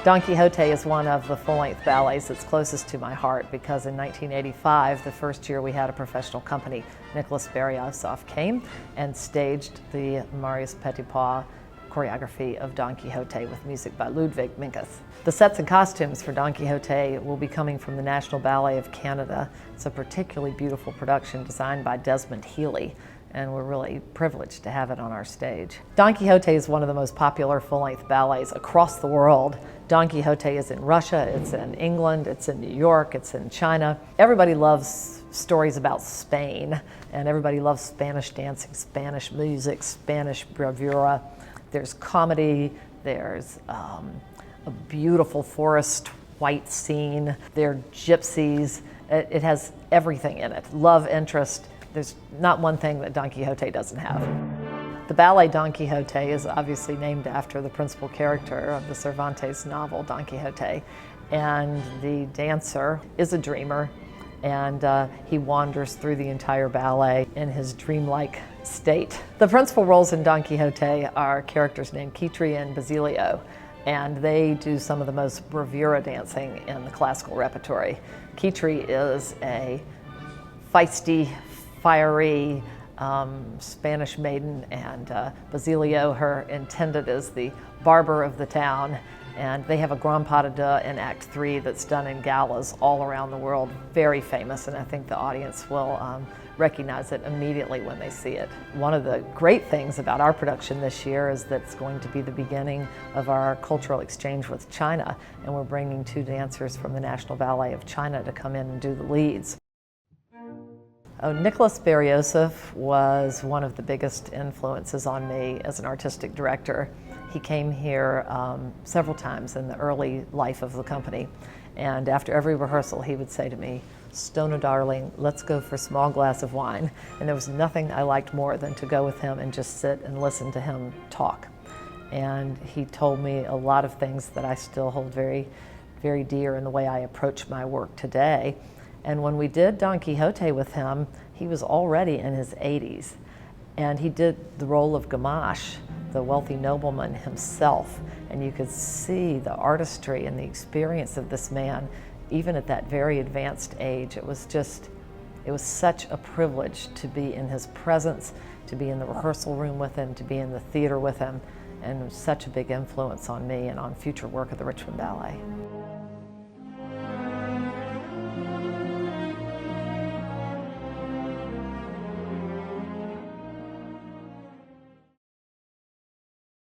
Don Quixote is one of the full-length ballets that's closest to my heart because in 1985, the first year we had a professional company, Nicholas Berriosov came and staged the Marius Petipa choreography of Don Quixote with music by Ludwig Minkus. The sets and costumes for Don Quixote will be coming from the National Ballet of Canada. It's a particularly beautiful production designed by Desmond Healy, and we're really privileged to have it on our stage. Don Quixote is one of the most popular full-length ballets across the world. Don Quixote is in Russia, it's in England, it's in New York, it's in China. Everybody loves stories about Spain, and everybody loves Spanish dancing, Spanish music, Spanish bravura. There's comedy, there's a beautiful forest white scene, there are gypsies. It has everything in it, love interest. There's not one thing that Don Quixote doesn't have. The ballet Don Quixote is obviously named after the principal character of the Cervantes novel, Don Quixote. And the dancer is a dreamer, and he wanders through the entire ballet in his dreamlike state. The principal roles in Don Quixote are characters named Quixote and Basilio, and they do some of the most bravura dancing in the classical repertory. Quixote is a feisty, fiery Spanish maiden, and Basilio, her intended, is the barber of the town. And they have a grand pas de deux in Act 3 that's done in galas all around the world, very famous, and I think the audience will recognize it immediately when they see it. One of the great things about our production this year is that it's going to be the beginning of our cultural exchange with China, and we're bringing 2 dancers from the National Ballet of China to come in and do the leads. Nicholas Berriosov was one of the biggest influences on me as an artistic director. He came here several times in the early life of the company, and after every rehearsal he would say to me, "Stoner darling, let's go for a small glass of wine." And there was nothing I liked more than to go with him and just sit and listen to him talk. And he told me a lot of things that I still hold very, very dear in the way I approach my work today. And when we did Don Quixote with him, he was already in his 80s. And he did the role of Gamache, the wealthy nobleman himself. And you could see the artistry and the experience of this man, even at that very advanced age. It was such a privilege to be in his presence, to be in the rehearsal room with him, to be in the theater with him, and it was such a big influence on me and on future work at the Richmond Ballet.